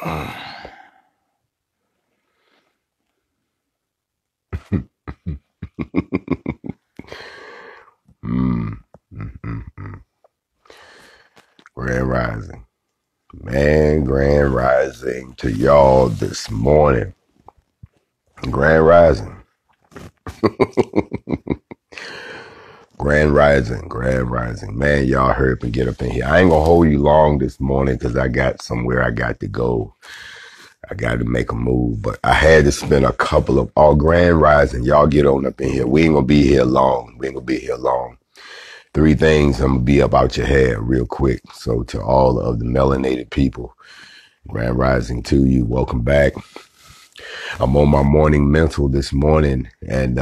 Grand Rising. Man, Grand Rising to y'all this morning. Grand Rising. Grand Rising. Grand Rising. Man, y'all hurry up and get up in here. I ain't gonna hold you long this morning because I got somewhere I got to go. I got to make a move, but I had to spend a couple of Grand Rising. Y'all get on up in here. We ain't gonna be here long. Three things I'm gonna be up out your hair real quick. So to all of the melanated people, Grand Rising to you. Welcome back. I'm on my morning mental this morning, and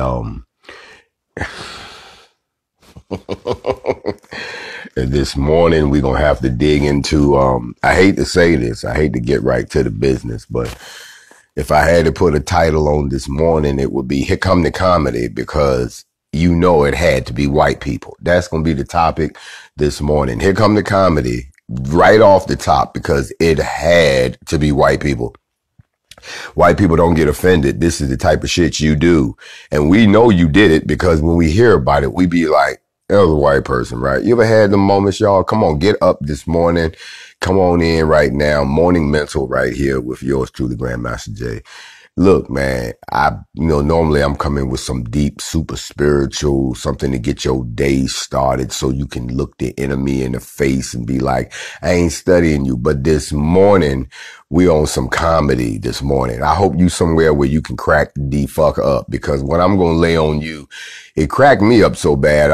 this morning we're gonna have to dig into I hate to say this, I hate to get right to the business, but if I had to put a title on this morning, it would be Here Come the Comedy, because you know it had to be white people. That's gonna be the topic this morning. Here come the comedy right off the top, because it had to be white people. White people don't get offended. This is the type of shit you do. And we know you did it, because when we hear about it, we be like, that was a white person, right? You ever had the moments, y'all? Come on, get up this morning. Come on in right now. Morning Mental right here with yours truly, Grandmaster Jay. Look, man, normally I'm coming with some deep, super spiritual, something to get your day started so you can look the enemy in the face and be like, I ain't studying you. But this morning, we on some comedy this morning. I hope you somewhere where you can crack the fuck up, because what I'm going to lay on you, it cracked me up so bad.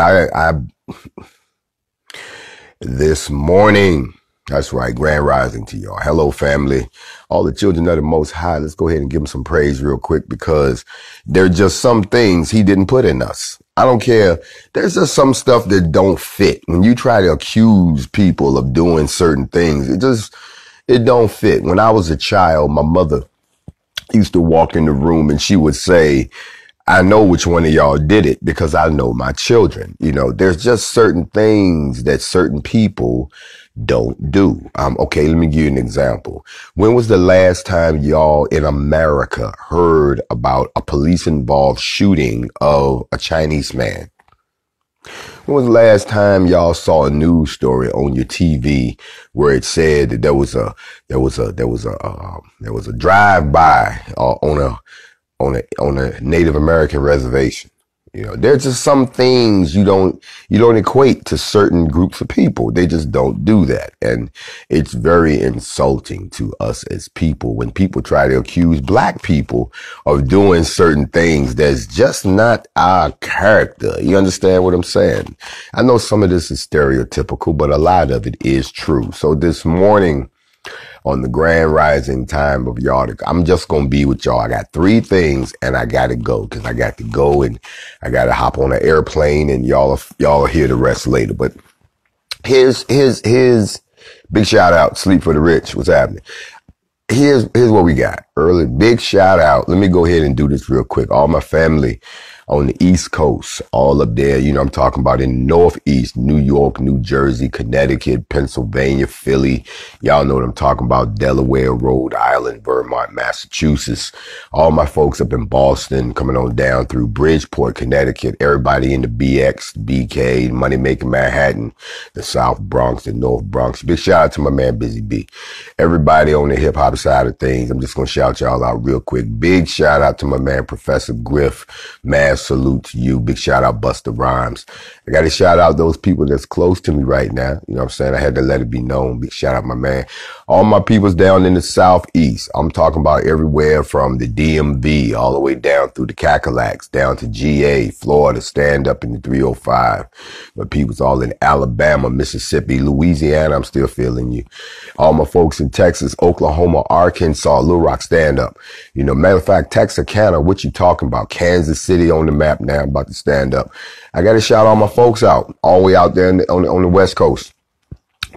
This morning, that's right, Grand Rising to y'all. Hello, family. All the children of the Most High. Let's go ahead and give him some praise real quick, because there are just some things he didn't put in us. I don't care. There's just some stuff that don't fit. When you try to accuse people of doing certain things, it don't fit. When I was a child, my mother used to walk in the room and she would say, I know which one of y'all did it because I know my children. There's just certain things that certain people don't do. Okay, let me give you an example. When was the last time y'all in America heard about a police-involved shooting of a Chinese man? When was the last time y'all saw a news story on your TV where it said that there was a drive-by on a Native American reservation? There's just some things you don't equate to certain groups of people. They just don't do that. And it's very insulting to us as people when people try to accuse black people of doing certain things that's just not our character. You understand what I'm saying? I know some of this is stereotypical, but a lot of it is true. So this morning, on the Grand Rising time of y'all, I'm just going to be with y'all. I got three things and I got to go, because I got to go and I got to hop on an airplane, and y'all hear the rest later. But here's big shout out, Sleep for the Rich. What's happening? Here's what we got. Early big shout out. Let me go ahead and do this real quick. All my family on the East Coast, all up there, I'm talking about in Northeast, New York, New Jersey, Connecticut, Pennsylvania, Philly. Y'all know what I'm talking about. Delaware, Rhode Island, Vermont, Massachusetts. All my folks up in Boston, coming on down through Bridgeport, Connecticut. Everybody in the BX, BK, Money Making Manhattan, the South Bronx, the North Bronx. Big shout out to my man, Busy B. Everybody on the hip hop side of things, I'm just going to shout y'all out real quick. Big shout out to my man, Professor Griff. Mad salute to you. Big shout out, Busta Rhymes. I got to shout out those people that's close to me right now. You know what I'm saying? I had to let it be known. Big shout out, my man. All my peoples down in the Southeast. I'm talking about everywhere from the DMV all the way down through the Cacalax, down to GA, Florida, stand up in the 305. My peoples all in Alabama, Mississippi, Louisiana. I'm still feeling you. All my folks in Texas, Oklahoma, Arkansas, Little Rock, stand up. Matter of fact, Texarkana, what you talking about? Kansas City on the map now. I'm about to stand up. I got to shout all my folks out, all the way out there on the West Coast.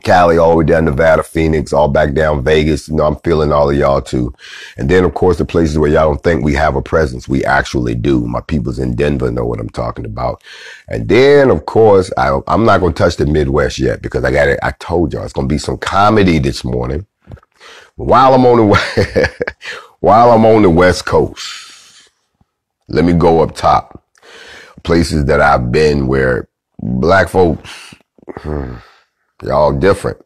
Cali, all the way down Nevada, Phoenix, all back down Vegas. I'm feeling all of y'all too. And then, of course, the places where y'all don't think we have a presence, we actually do. My peoples in Denver know what I'm talking about. And then, of course, I'm not going to touch the Midwest yet, because I told y'all it's going to be some comedy this morning. While I'm on the while I'm on the West Coast, let me go up top. Places that I've been where black folks, y'all different,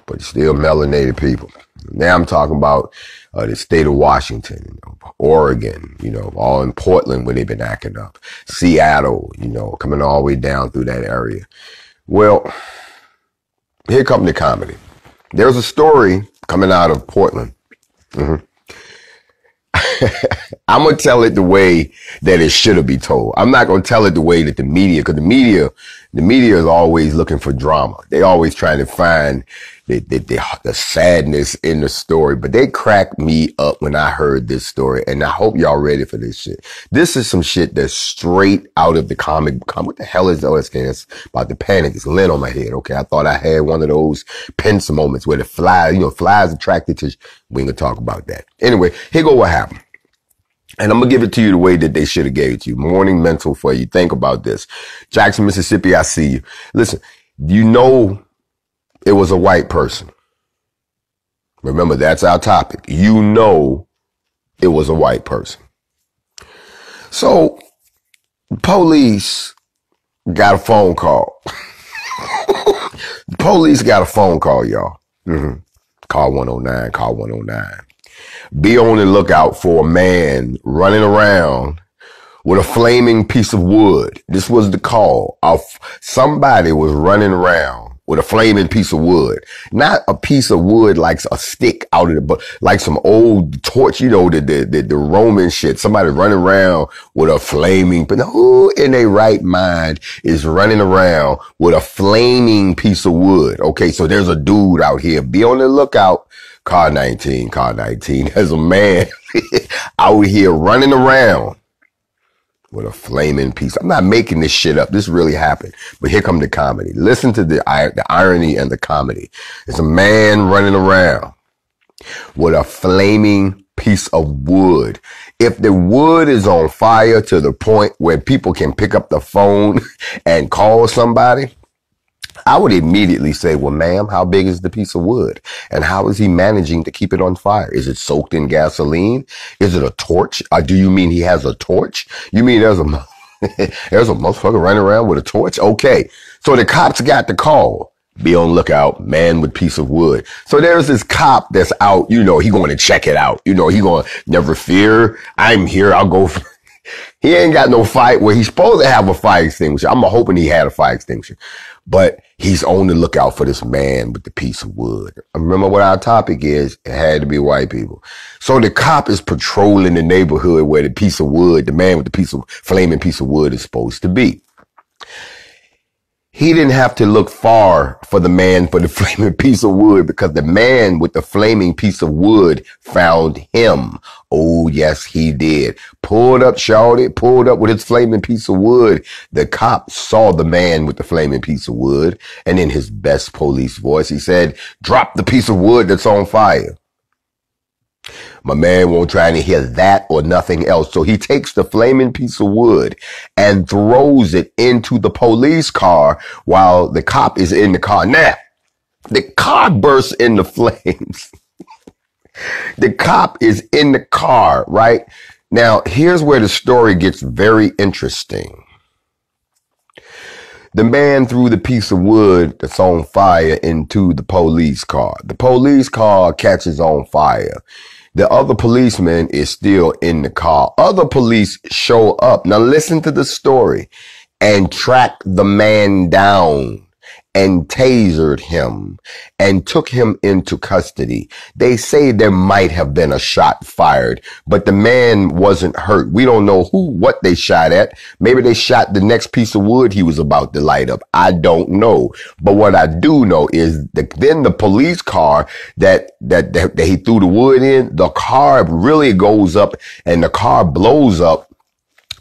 but still melanated people. Now I'm talking about the state of Washington, Oregon, all in Portland where they've been acting up. Seattle, coming all the way down through that area. Well, here comes the comedy. There's a story coming out of Portland. I'm going to tell it the way that it should have been told. I'm not going to tell it the way that the media, because the media is always looking for drama. They always trying to find the sadness in the story, but they cracked me up when I heard this story, and I hope y'all ready for this shit. This is some shit that's straight out of the comic. What the hell is this? About the panic. It's lint on my head. Okay. I thought I had one of those pencil moments where the flies attracted to, we ain't gonna talk about that. Anyway, here go what happened. And I'm going to give it to you the way that they should have gave it to you. Morning mental for you. Think about this. Jackson, Mississippi, I see you. Listen, it was a white person. Remember, that's our topic. It was a white person. So, police got a phone call. Police got a phone call, y'all. Call 109, call 109. Be on the lookout for a man running around with a flaming piece of wood. This was the call. Somebody was running around with a flaming piece of wood. Not a piece of wood like a stick out of but like some old torch, the Roman shit. Somebody running around with a flaming, but who in their right mind is running around with a flaming piece of wood? Okay, so there's a dude out here. Be on the lookout. Car 19. There's a man out here running around with a flaming piece. I'm not making this shit up. This really happened. But here come the comedy. Listen to the irony and the comedy. There's a man running around with a flaming piece of wood. If the wood is on fire to the point where people can pick up the phone and call somebody, I would immediately say, well, ma'am, how big is the piece of wood? And how is he managing to keep it on fire? Is it soaked in gasoline? Is it a torch? Or do you mean he has a torch? You mean there's a motherfucker running around with a torch? Okay. So the cops got the call. Be on lookout, man with piece of wood. So there's this cop that's out, he going to check it out. He going to never fear. I'm here. I'll go. He ain't got no fight where he's supposed to have a fire extinguisher. I'm hoping he had a fire extinguisher. But he's on the lookout for this man with the piece of wood. Remember what our topic is? It had to be white people. So the cop is patrolling the neighborhood where the piece of wood, the man with the flaming piece of wood is supposed to be. He didn't have to look far for the man for the flaming piece of wood, because the man with the flaming piece of wood found him. Oh, yes, he did. Pulled up with his flaming piece of wood. The cop saw the man with the flaming piece of wood, and in his best police voice, he said, "Drop the piece of wood that's on fire." My man won't try to hear that or nothing else. So he takes the flaming piece of wood and throws it into the police car while the cop is in the car. Now, the car bursts into flames. The cop is in the car, right? Now, here's where the story gets very interesting. The man threw the piece of wood that's on fire into the police car. The police car catches on fire. The other policeman is still in the car. Other police show up. Now listen to the story. And track the man down and tasered him and took him into custody. They say there might have been a shot fired, but the man wasn't hurt. We don't know what they shot at. Maybe they shot the next piece of wood he was about to light up. I don't know. But what I do know is that then the police car that he threw the wood in, the car really goes up and the car blows up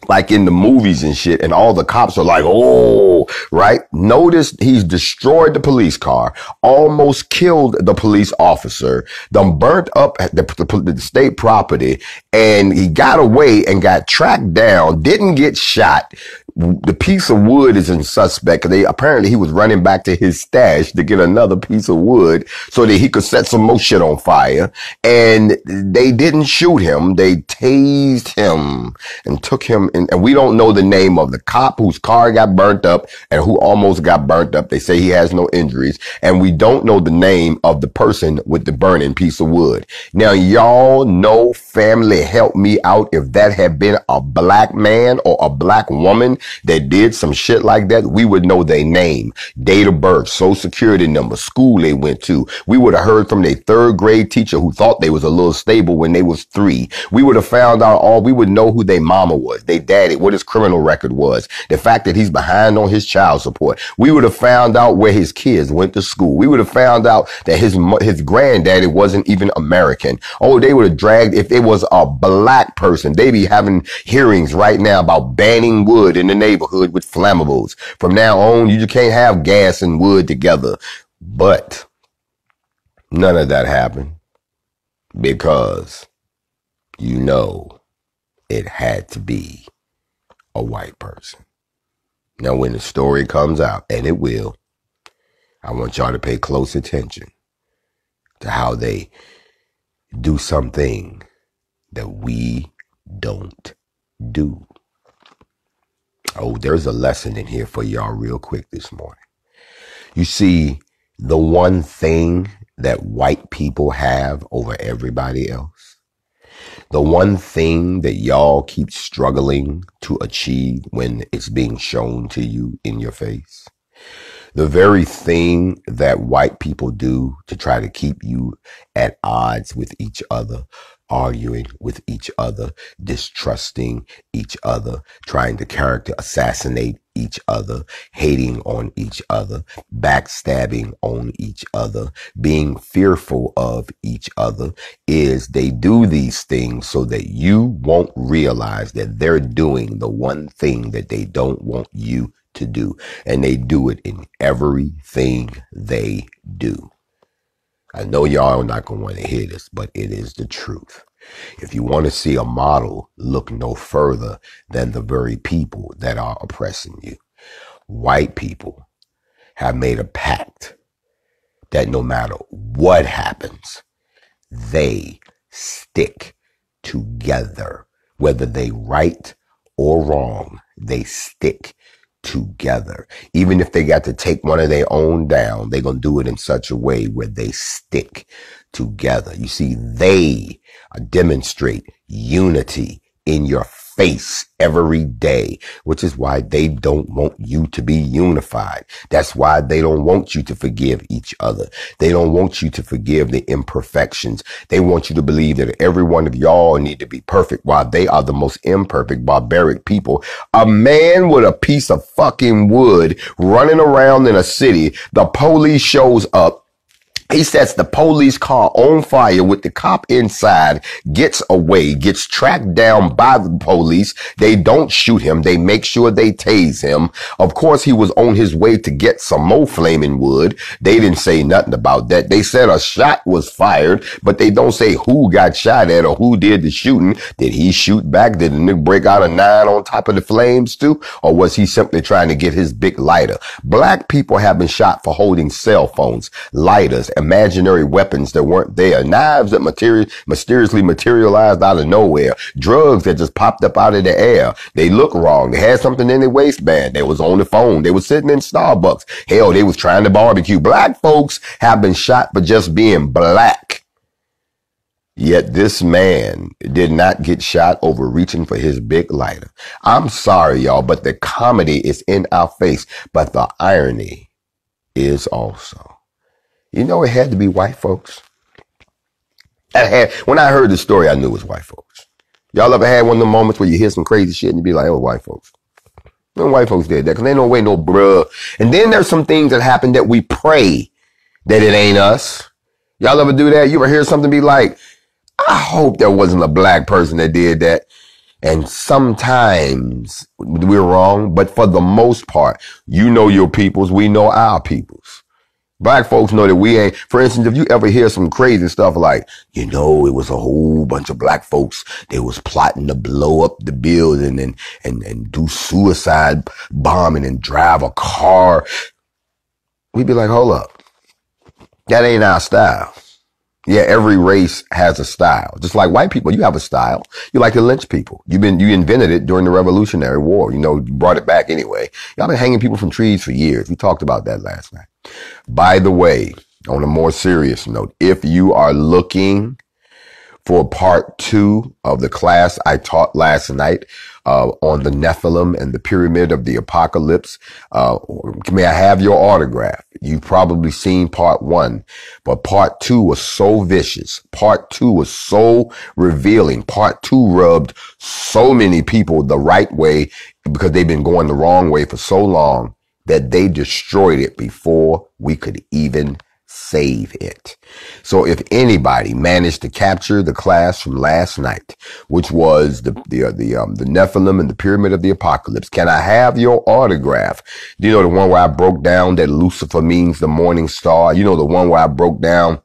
like in the movies and shit, and all the cops are like, oh, right? Notice he's destroyed the police car, almost killed the police officer, done burnt up the state property, and he got away and got tracked down, didn't get shot, The piece of wood is in suspect. Apparently he was running back to his stash to get another piece of wood so that he could set some more shit on fire. And they didn't shoot him. They tased him and took him. And we don't know the name of the cop whose car got burnt up and who almost got burnt up. They say he has no injuries. And we don't know the name of the person with the burning piece of wood. Now, y'all know, family, help me out. If that had been a black man or a black woman that did some shit like that, we would know their name, date of birth, social security number, school they went to. We would have heard from their third grade teacher who thought they was a little stable when they was 3. We would have found out we would know who their mama was, their daddy, what his criminal record was, the fact that he's behind on his child support. We would have found out where his kids went to school. We would have found out that his granddaddy wasn't even American. Oh, they would have dragged, if it was a black person, they be having hearings right now about banning wood in the neighborhood with flammables. From now on, you just can't have gas and wood together. But none of that happened because, you know, it had to be a white person. Now, when the story comes out, and it will, I want y'all to pay close attention to how they do something that we don't do. Oh, there's a lesson in here for y'all real quick this morning. You see, the one thing that white people have over everybody else, the one thing that y'all keep struggling to achieve when it's being shown to you in your face, the very thing that white people do to try to keep you at odds with each other, arguing with each other, distrusting each other, trying to character assassinate each other, hating on each other, backstabbing on each other, being fearful of each other, is they do these things so that you won't realize that they're doing the one thing that they don't want you to do. And they do it in everything they do. I know y'all are not going to want to hear this, but it is the truth. If you want to see a model, look no further than the very people that are oppressing you. White people have made a pact that no matter what happens, they stick together. Whether they right or wrong, they stick together. Even if they got to take one of their own down, they're going to do it in such a way where they stick together. You see, they demonstrate unity in your face every day, which is why they don't want you to be unified. That's why they don't want you to forgive each other. They don't want you to forgive the imperfections. They want you to believe that every one of y'all need to be perfect while they are the most imperfect, barbaric people. A man with a piece of fucking wood running around in a city, the police shows up. He sets the police car on fire with the cop inside, gets away, gets tracked down by the police. They don't shoot him. They make sure they tase him. Of course, he was on his way to get some more flaming wood. They didn't say nothing about that. They said a shot was fired, but they don't say who got shot at or who did the shooting. Did he shoot back? Did the nigga break out a 9 on top of the flames too? Or was he simply trying to get his big lighter? Black people have been shot for holding cell phones, lighters, imaginary weapons that weren't there, knives that mysteriously materialized out of nowhere, drugs that just popped up out of the air. They look wrong. They had something in their waistband. They was on the phone. They was sitting in Starbucks. Hell, they was trying to barbecue. Black folks have been shot for just being black. Yet this man did not get shot over reaching for his big lighter. I'm sorry, y'all, but the comedy is in our face, but the irony is also. You know, it had to be white folks. When I heard the story, I knew it was white folks. Y'all ever had one of the moments where you hear some crazy shit and you be like, oh, white folks. No, white folks did that because ain't no way, no bruh. And then there's some things that happen that we pray that it ain't us. Y'all ever do that? You ever hear something be like, I hope there wasn't a black person that did that. And sometimes we're wrong, but for the most part, you know your peoples, we know our peoples. Black folks know that we ain't, for instance, if you ever hear some crazy stuff like, it was a whole bunch of black folks, they was plotting to blow up the building and do suicide bombing and drive a car. We'd be like, hold up. That ain't our style. Yeah, every race has a style. Just like white people, you have a style. You like to lynch people. You invented it during the Revolutionary War. You brought it back anyway. Y'all been hanging people from trees for years. We talked about that last night. By the way, on a more serious note, if you are looking for part 2 of the class I taught last night on the Nephilim and the Pyramid of the Apocalypse, may I have your autograph? You've probably seen part 1, but part 2 was so vicious. Part 2 was so revealing. Part 2 rubbed so many people the right way because they've been going the wrong way for so long that they destroyed it before we could even save it. So if anybody managed to capture the class from last night, which was the Nephilim and the Pyramid of the Apocalypse, can I have your autograph? Do you know the one where I broke down that Lucifer means the morning star? You know the one where I broke down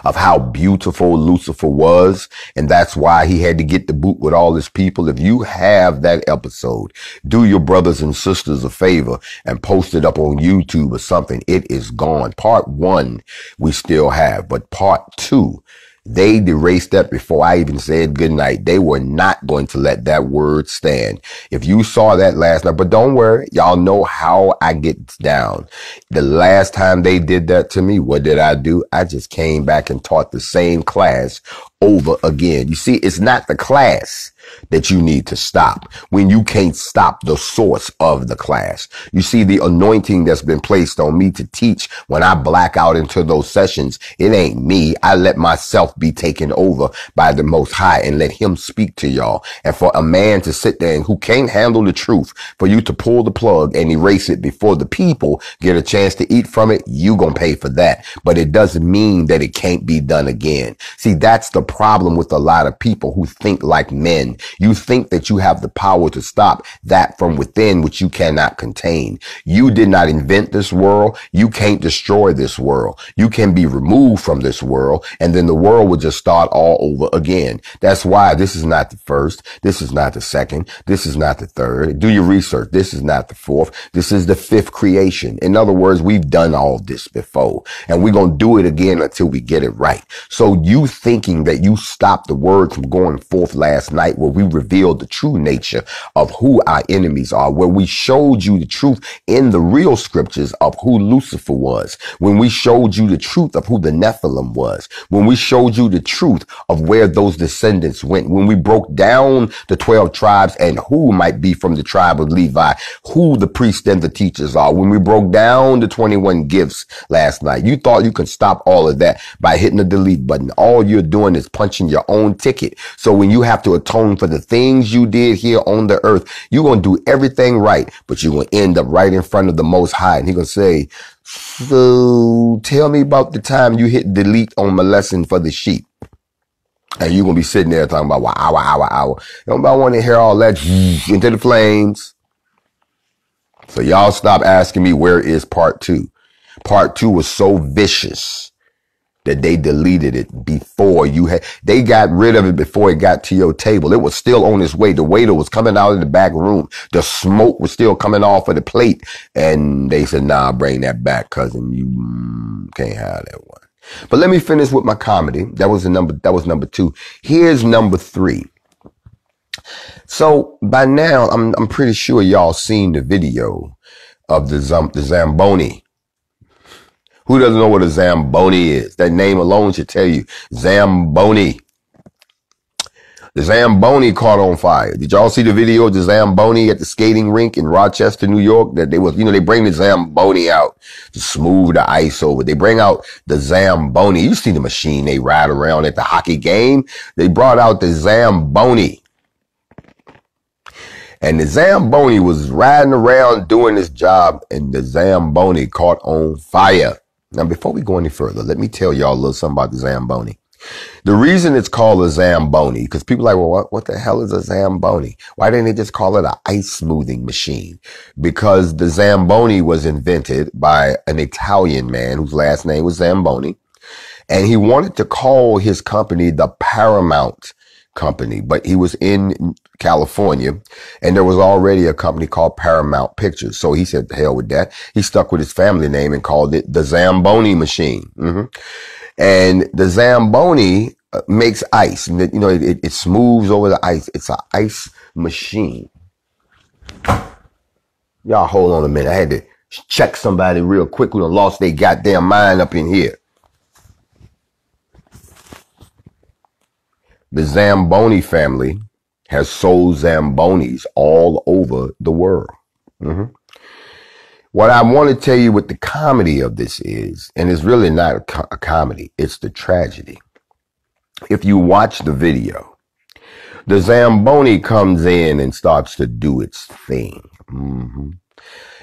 of how beautiful Lucifer was, and that's why he had to get the boot with all his people. If you have that episode, do your brothers and sisters a favor and post it up on YouTube or something. It is gone. Part 1 we still have, but part 2, they erased that before I even said goodnight. They were not going to let that word stand. If you saw that last night, but don't worry, y'all know how I get down. The last time they did that to me, what did I do? I just came back and taught the same class over again. You see, it's not the class that you need to stop when you can't stop the source of the class. You see, the anointing that's been placed on me to teach, when I black out into those sessions, it ain't me. I let myself be taken over by the Most High and let him speak to y'all. And for a man to sit there and who can't handle the truth, for you to pull the plug and erase it before the people get a chance to eat from it, you gonna pay for that. But it doesn't mean that it can't be done again. See, that's the problem with a lot of people who think like men. You think that you have the power to stop that from within, which you cannot contain. You did not invent this world. You can't destroy this world. You can be removed from this world, and then the world will just start all over again. That's why this is not the first. This is not the second. This is not the third. Do your research. This is not the fourth. This is the 5th creation. In other words, we've done all this before, and we're going to do it again until we get it right. So you thinking that you stopped the word from going forth last night, where we revealed the true nature of who our enemies are, where we showed you the truth in the real scriptures of who Lucifer was, when we showed you the truth of who the Nephilim was, when we showed you the truth of where those descendants went, when we broke down the 12 tribes and who might be from the tribe of Levi, who the priests and the teachers are, when we broke down the 21 gifts last night. You thought you could stop all of that by hitting the delete button. All you're doing is punching your own ticket. So when you have to atone for the things you did here on the earth, you're going to do everything right, but you're going to end up right in front of the Most High. And he's going to say, so tell me about the time you hit delete on my lesson for the sheep. And you're going to be sitting there talking about, well, hour. Nobody want to hear all that into the flames. So y'all stop asking me, where is part 2? Part 2 was so vicious that they deleted it before they got rid of it before it got to your table. It was still on its way. The waiter was coming out of the back room. The smoke was still coming off of the plate. And they said, nah, bring that back, cousin. You can't have that one. But let me finish with my comedy. That was number 2. Here's number 3. So by now, I'm pretty sure y'all seen the video of the Zamboni. Who doesn't know what a Zamboni is? That name alone should tell you. Zamboni. The Zamboni caught on fire. Did y'all see the video of the Zamboni at the skating rink in Rochester, New York? That they bring the Zamboni out to smooth the ice over. They bring out the Zamboni. You see the machine they ride around at the hockey game? They brought out the Zamboni. And the Zamboni was riding around doing his job, and the Zamboni caught on fire. Now, before we go any further, let me tell y'all a little something about the Zamboni. The reason it's called a Zamboni, because people are like, well, what the hell is a Zamboni? Why didn't they just call it an ice smoothing machine? Because the Zamboni was invented by an Italian man whose last name was Zamboni. And he wanted to call his company the Paramount Company, but he was in California and there was already a company called Paramount Pictures. So he said, the hell with that. He stuck with his family name and called it the Zamboni machine. And the Zamboni makes ice. And it smooths over the ice. It's an ice machine. Y'all hold on a minute. I had to check somebody real quick who done lost their goddamn mind up in here. The Zamboni family has sold Zambonis all over the world. What I want to tell you what the comedy of this is, and it's really not a comedy, it's the tragedy. If you watch the video, the Zamboni comes in and starts to do its thing.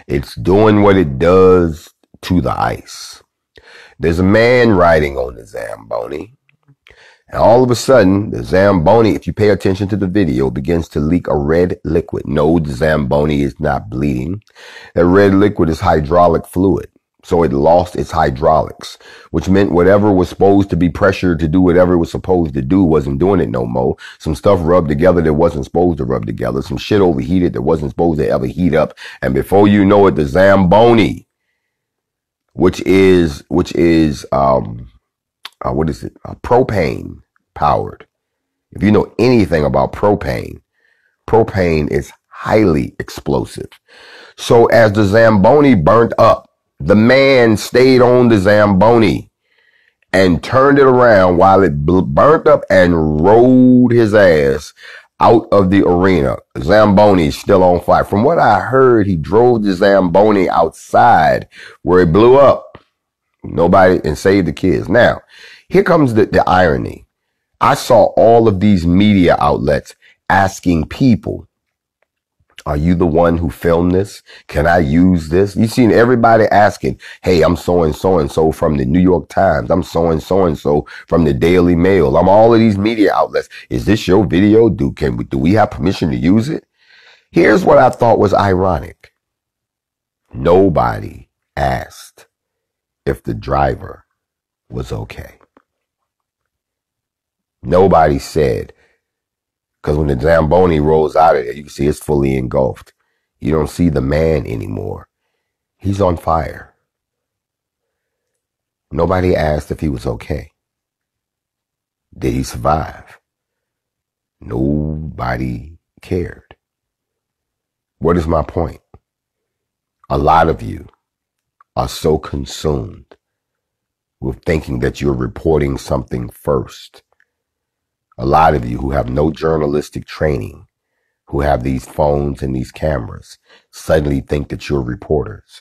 It's doing what it does to the ice. There's a man riding on the Zamboni. And all of a sudden, the Zamboni, if you pay attention to the video, begins to leak a red liquid. No, the Zamboni is not bleeding. That red liquid is hydraulic fluid. So it lost its hydraulics, which meant whatever was supposed to be pressured to do whatever it was supposed to do wasn't doing it no more. Some stuff rubbed together that wasn't supposed to rub together. Some shit overheated that wasn't supposed to ever heat up. And before you know it, the Zamboni, which is propane powered. If you know anything about propane is highly explosive. So as the Zamboni burnt up, the man stayed on the Zamboni and turned it around while it burnt up and rolled his ass out of the arena. Zamboni is still on fire. From what I heard, he drove the Zamboni outside where it blew up. Nobody, and saved the kids. Now, here comes the irony. I saw all of these media outlets asking people, are you the one who filmed this? Can I use this? You've seen everybody asking, hey, I'm so-and-so from the New York Times. I'm so-and-so from the Daily Mail. I'm all of these media outlets. Is this your video? Do we have permission to use it? Here's what I thought was ironic. Nobody asked if the driver was okay. Nobody said, because when the Zamboni rolls out of there, you can see it's fully engulfed. You don't see the man anymore. He's on fire. Nobody asked if he was okay. Did he survive? Nobody cared. What is my point? A lot of you are so consumed with thinking that you're reporting something first. A lot of you who have no journalistic training, who have these phones and these cameras, suddenly think that you're reporters.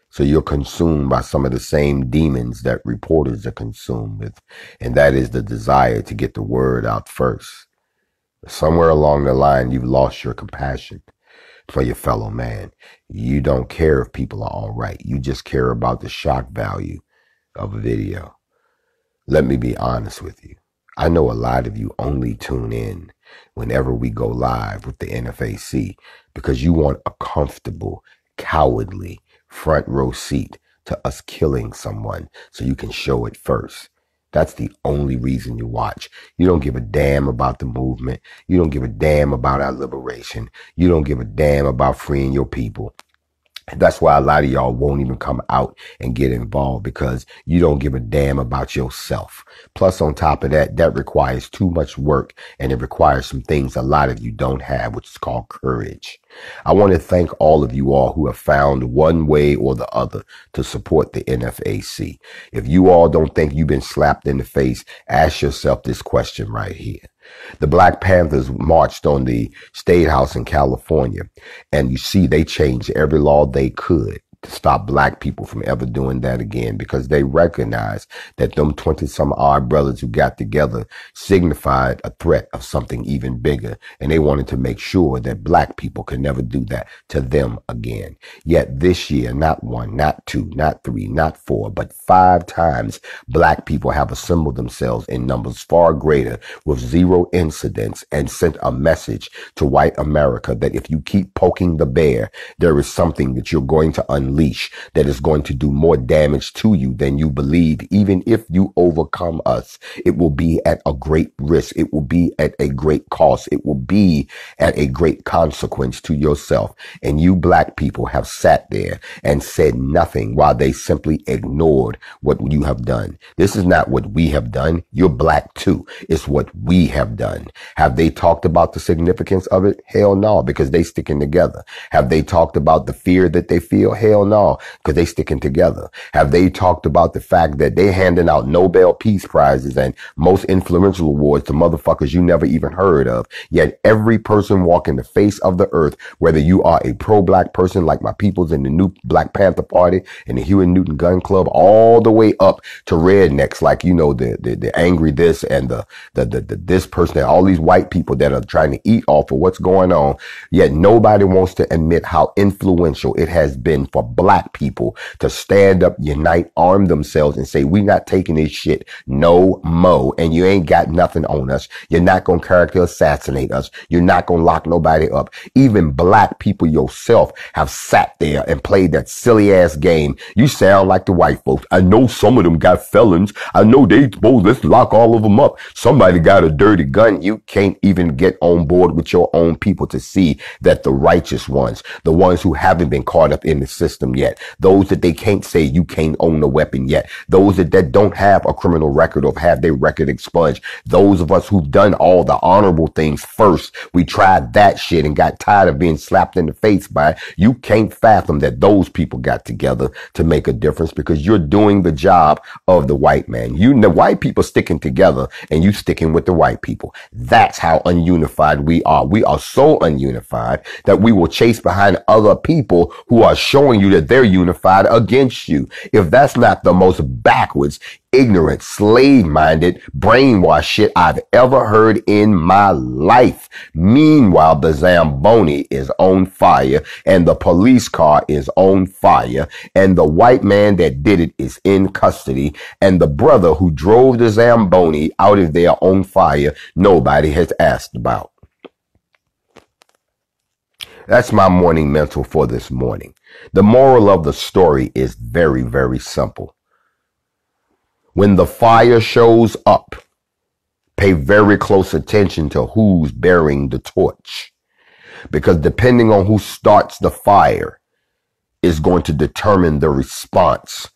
So you're consumed by some of the same demons that reporters are consumed with, and that is the desire to get the word out first. Somewhere along the line, you've lost your compassion for your fellow man. You don't care if people are all right. You just care about the shock value of a video. Let me be honest with you. I know a lot of you only tune in whenever we go live with the NFAC because you want a comfortable, cowardly front row seat to us killing someone so you can show it first. That's the only reason you watch. You don't give a damn about the movement. You don't give a damn about our liberation. You don't give a damn about freeing your people. That's why a lot of y'all won't even come out and get involved because you don't give a damn about yourself. Plus, on top of that, that requires too much work and it requires some things a lot of you don't have, which is called courage. I want to thank all of you all who have found one way or the other to support the NFAC. If you all don't think you've been slapped in the face, ask yourself this question right here. The Black Panthers marched on the State House in California, and you see they changed every law they could to stop black people from ever doing that again, because they recognize that them 20 some odd brothers who got together signified a threat of something even bigger. And they wanted to make sure that black people could never do that to them again. Yet this year, not one, not two, not three, not four, but 5 times black people have assembled themselves in numbers far greater with 0 incidents and sent a message to white America that if you keep poking the bear, there is something that you're going to unleash that is going to do more damage to you than you believe. Even if you overcome us, it will be at a great risk. It will be at a great cost. It will be at a great consequence to yourself. And you black people have sat there and said nothing while they simply ignored what you have done. This is not what we have done. You're black too. It's what we have done. Have they talked about the significance of it? Hell no, because they sticking together. Have they talked about the fear that they feel? Hell no, because they sticking together. Have they talked about the fact that they handing out Nobel Peace Prizes and most influential awards to motherfuckers you never even heard of? Yet every person walking the face of the earth, whether you are a pro-black person like my peoples in the new Black Panther Party and the Huey Newton Gun Club, all the way up to rednecks like, you know, the angry this and the this person, and all these white people that are trying to eat off of what's going on. Yet nobody wants to admit how influential it has been for black people to stand up, unite, arm themselves, and say, we not taking this shit no mo. And you ain't got nothing on us. You're not going to character assassinate us. You're not going to lock nobody up. Even black people yourself have sat there and played that silly ass game. You sound like the white folks. I know some of them got felons. I know they supposed, let's lock all of them up. Somebody got a dirty gun. You can't even get on board with your own people to see that the righteous ones, the ones who haven't been caught up in the system yet, those that they can't say you can't own a weapon yet, those that don't have a criminal record or have their record expunged, those of us who've done all the honorable things first, we tried that shit and got tired of being slapped in the face by it. You can't fathom that those people got together to make a difference, because you're doing the job of the white man. The white people sticking together and you sticking with the white people. That's how ununified we are. We are so ununified that we will chase behind other people who are showing you that they're unified against you. If that's not the most backwards, ignorant, slave-minded, brainwashed shit I've ever heard in my life. Meanwhile, the Zamboni is on fire and the police car is on fire and the white man that did it is in custody and the brother who drove the Zamboni out of there on fire, nobody has asked about. That's my morning mental for this morning. The moral of the story is very, very simple. When the fire shows up, pay very close attention to who's bearing the torch, because depending on who starts the fire is going to determine the response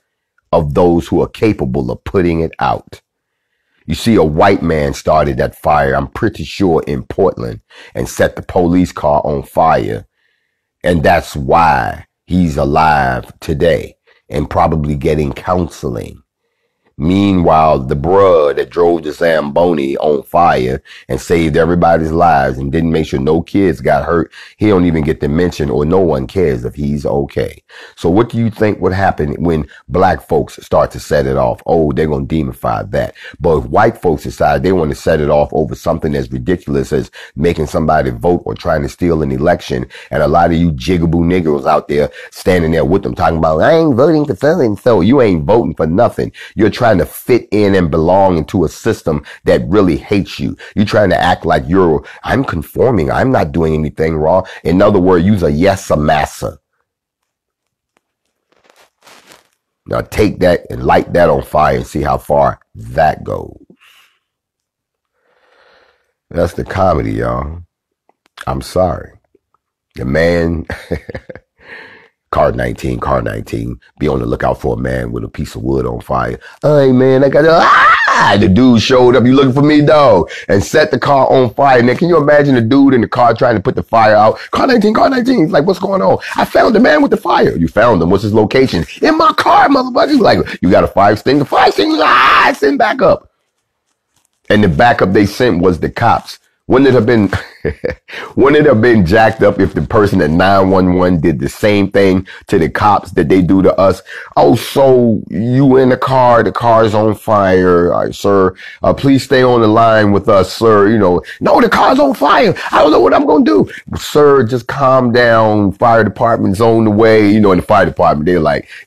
of those who are capable of putting it out. You see, a white man started that fire, I'm pretty sure, in Portland and set the police car on fire. And that's why he's alive today and probably getting counseling. Meanwhile, the bruh that drove the Zamboni on fire and saved everybody's lives and didn't make sure no kids got hurt, he don't even get to mention, or no one cares if he's okay. So what do you think would happen when black folks start to set it off? Oh, they're going to demify that. But if white folks decide they want to set it off over something as ridiculous as making somebody vote or trying to steal an election, and a lot of you jigaboo niggers out there standing there with them talking about, I ain't voting for something. So you ain't voting for nothing. You're trying to fit in and belong into a system that really hates you. You're trying to act like I'm conforming. I'm not doing anything wrong. In other words, you're a yes-a massa. Now take that and light that on fire and see how far that goes. That's the comedy, y'all. I'm sorry. The man... Car 19, be on the lookout for a man with a piece of wood on fire. Hey, man, I got the dude showed up. You looking for me, dog? And set the car on fire. Now, can you imagine the dude in the car trying to put the fire out? Car 19. He's like, what's going on? I found the man with the fire. You found him. What's his location? In my car, motherfucker. He's like, you got a fire extinguisher? The fire extinguisher, send back up. And the backup they sent was the cops. Wouldn't it have been Wouldn't it have been jacked up if the person at 911 did the same thing to the cops that they do to us? Oh, so you in the car's on fire. All right, sir, please stay on the line with us, sir. You know, no, the car's on fire. I don't know what I'm going to do. Sir, just calm down. Fire department's on the way. You know, in the fire department,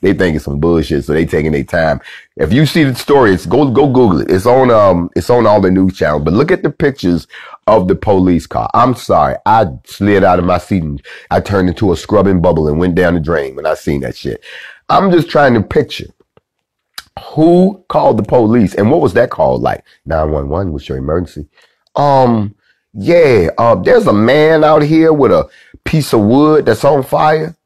they think it's some bullshit, so they taking their time. If you see the story, go Google it. It's on all the news channels. But look at the pictures of the police car. I'm sorry, I slid out of my seat and I turned into a scrubbing bubble and went down the drain when I seen that shit. I'm just trying to picture who called the police and what was that call like? 911 was your emergency. There's a man out here with a piece of wood that's on fire.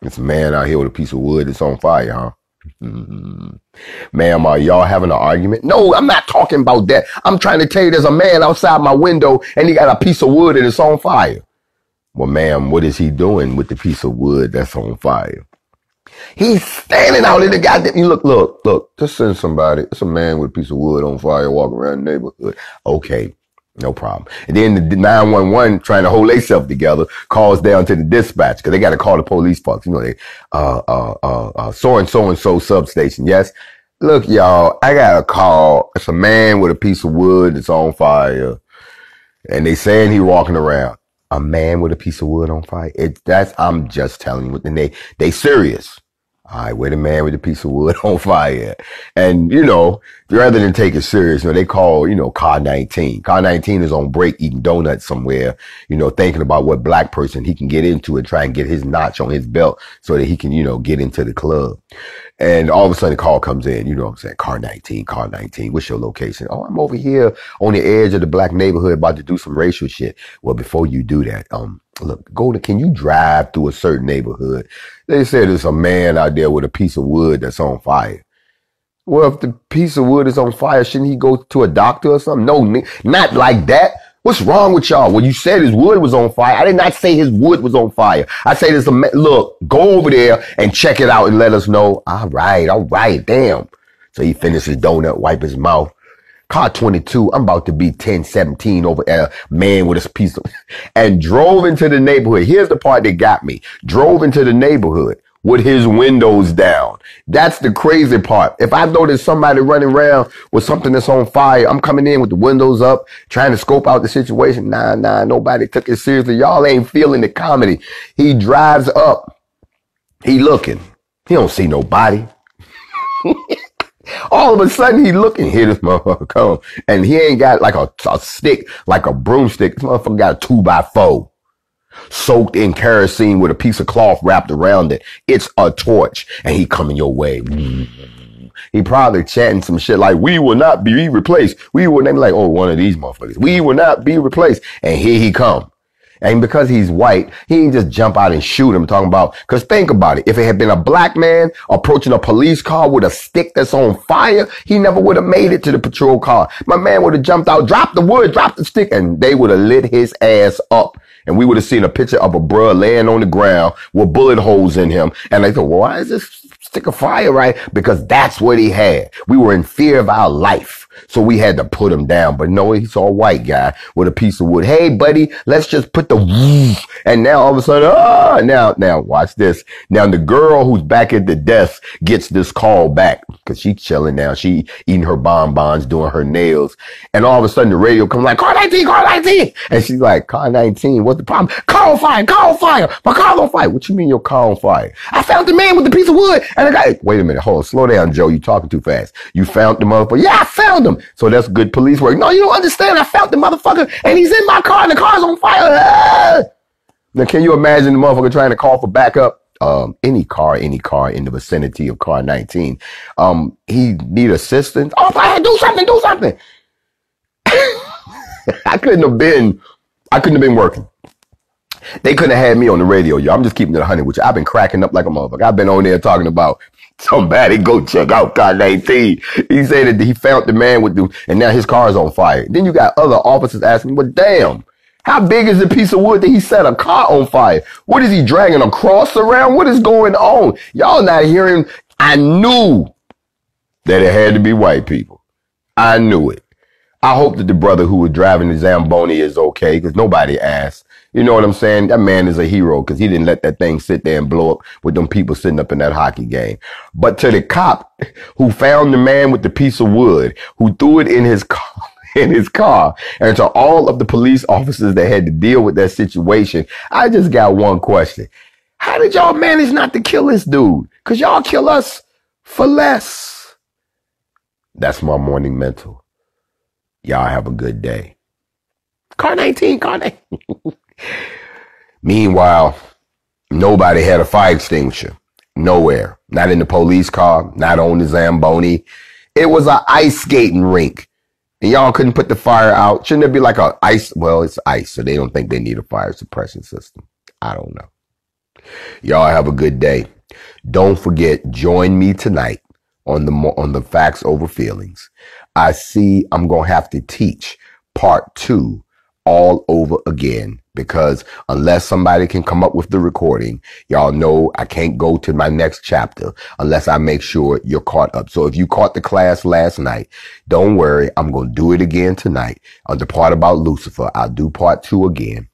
It's a man out here with a piece of wood that's on fire, huh? Ma'am, are y'all having an argument? No, I'm not talking about that. I'm trying to tell you there's a man outside my window and he got a piece of wood and it's on fire. Well, ma'am, what is he doing with the piece of wood that's on fire? He's standing out in the goddamn, look, just send somebody. It's a man with a piece of wood on fire walking around the neighborhood. Okay. No problem. And then the 911 trying to hold themselves together calls down to the dispatch because they got to call the police folks. You know, they, so-and-so substation. Yes. Look, y'all, I got a call. It's a man with a piece of wood that's on fire. And they saying he walking around. A man with a piece of wood on fire. I'm just telling you. And they serious. All right, where the man with a piece of wood on fire. And, you know, rather than take it serious, you know, they call, you know, car 19. Car 19 is on break eating donuts somewhere, you know, thinking about what black person he can get into and try and get his notch on his belt so that he can, you know, get into the club. And all of a sudden the call comes in, you know what I'm saying? Car 19, what's your location? Oh, I'm over here on the edge of the black neighborhood about to do some racial shit. Well, before you do that, look, can you drive through a certain neighborhood? They said there's a man out there with a piece of wood that's on fire. Well, if the piece of wood is on fire, shouldn't he go to a doctor or something? No, not like that. What's wrong with y'all? Well, you said his wood was on fire. I did not say his wood was on fire. I say there's look, go over there and check it out and let us know. All right, damn. So he finished his donut, wipe his mouth. Car 22, I'm about to be 1017 over a man with a piece of, and drove into the neighborhood. Here's the part that got me. Drove into the neighborhood with his windows down. That's the crazy part. If I know there's somebody running around with something that's on fire, I'm coming in with the windows up, trying to scope out the situation. Nah, nobody took it seriously. Y'all ain't feeling the comedy. He drives up. He looking. He don't see nobody. All of a sudden, he looking, here this motherfucker come. And he ain't got like a stick, like a broomstick. This motherfucker got a 2x4. Soaked in kerosene with a piece of cloth wrapped around it. It's a torch. And he coming your way. He probably chanting some shit like, we will not be replaced. We will name like, oh, one of these motherfuckers. We will not be replaced. And here he come. And because he's white, he didn't just jump out and shoot him talking about, cause think about it. If it had been a black man approaching a police car with a stick that's on fire, he never would have made it to the patrol car. My man would have jumped out, dropped the wood, dropped the stick, and they would have lit his ass up. And we would have seen a picture of a bruh laying on the ground with bullet holes in him. And they thought, well, why is this stick of fire, right? Because that's what he had. We were in fear of our life. So we had to put him down. But no, he saw a white guy with a piece of wood. Hey, buddy, let's just put the woof. And now all of a sudden, now watch this. Now the girl who's back at the desk gets this call back because she's chilling now. She eating her bonbons, doing her nails. And all of a sudden the radio comes like, car 19. And she's like, car 19, what's the problem? Car on fire. My car's on fire. What you mean your car on fire? I found the man with the piece of wood. And the guy, wait a minute, hold on, slow down, Joe. You talking too fast. You found the motherfucker. Yeah, I found him. So that's good police work. No, you don't understand. I found the motherfucker and he's in my car and the car's on fire. Ah! Now, can you imagine the motherfucker trying to call for backup? Any car in the vicinity of car 19. He need assistance. Oh, fire, do something. I couldn't have been working. They couldn't have had me on the radio, yo. I'm just keeping it 100 with you. I've been cracking up like a motherfucker. I've been on there talking about somebody go check out car 19. He said that he found the man with the, and now his car is on fire. Then you got other officers asking, well, damn, how big is the piece of wood that he set a car on fire? What is he dragging a cross around? What is going on? Y'all not hearing. I knew that it had to be white people. I knew it. I hope that the brother who was driving the Zamboni is okay, because nobody asked. You know what I'm saying? That man is a hero because he didn't let that thing sit there and blow up with them people sitting up in that hockey game. But to the cop who found the man with the piece of wood, who threw it in his car, and to all of the police officers that had to deal with that situation, I just got one question. How did y'all manage not to kill this dude? Because y'all kill us for less. That's my morning mental. Y'all have a good day. Car 19, car 19. Meanwhile, nobody had a fire extinguisher. Nowhere. Not in the police car, not on the Zamboni. It was an ice skating rink. And y'all couldn't put the fire out. Shouldn't there be like a ice? Well, it's ice, so they don't think they need a fire suppression system. I don't know. Y'all have a good day. Don't forget, join me tonight on the Facts Over Feelings. I see I'm going to have to teach part 2 all over again, because unless somebody can come up with the recording, y'all know I can't go to my next chapter unless I make sure you're caught up. So if you caught the class last night, don't worry. I'm going to do it again tonight. On the part about Lucifer, I'll do part 2 again.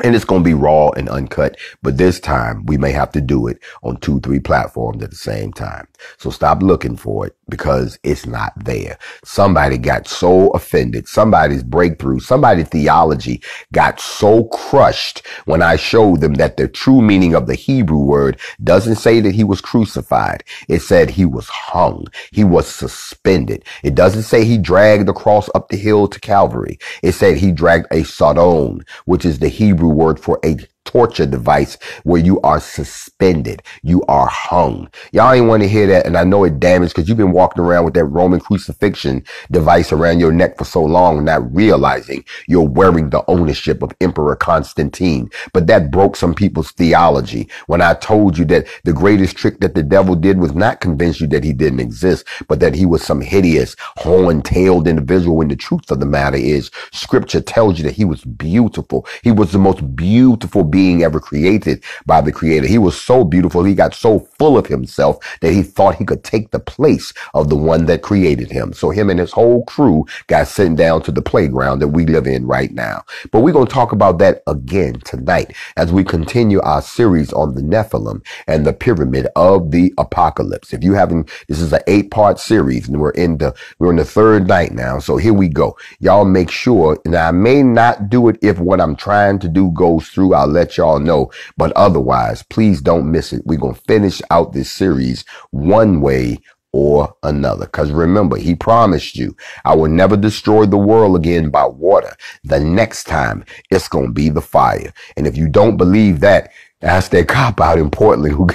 And it's going to be raw and uncut, but this time we may have to do it on 2-3 platforms at the same time. So stop looking for it because it's not there. Somebody got so offended. Somebody's breakthrough, somebody's theology got so crushed when I showed them that the true meaning of the Hebrew word doesn't say that he was crucified. It said he was hung. He was suspended. It doesn't say he dragged the cross up the hill to Calvary. It said he dragged a sodon, which is the Hebrew word for a torture device where you are suspended, you are hung. Y'all ain't want to hear that, and I know it damaged because you've been walking around with that Roman crucifixion device around your neck for so long, not realizing you're wearing the ownership of Emperor Constantine. But that broke some people's theology when I told you that the greatest trick that the devil did was not convince you that he didn't exist, but that he was some hideous, horn-tailed individual, when the truth of the matter is, scripture tells you that he was beautiful. He was the most beautiful being ever created by the Creator. He was so beautiful, he got so full of himself that he thought he could take the place of the one that created him. So him and his whole crew got sent down to the playground that we live in right now. But we're going to talk about that again tonight as we continue our series on the Nephilim and the pyramid of the apocalypse. If you haven't, this is an 8-part series and we're in the 3rd night now. So here we go. Y'all make sure, and I may not do it if what I'm trying to do goes through, I'll let y'all know, but otherwise, please don't miss it. We're going to finish out this series one way or another. Because remember, he promised you, I will never destroy the world again by water. The next time, it's going to be the fire. And if you don't believe that, ask that cop out in Portland who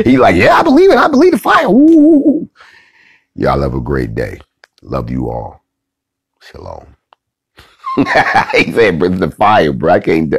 he like, yeah, I believe it. I believe the fire. Ooh. Y'all have a great day. Love you all. Shalom. He said, the fire, bro. I can't.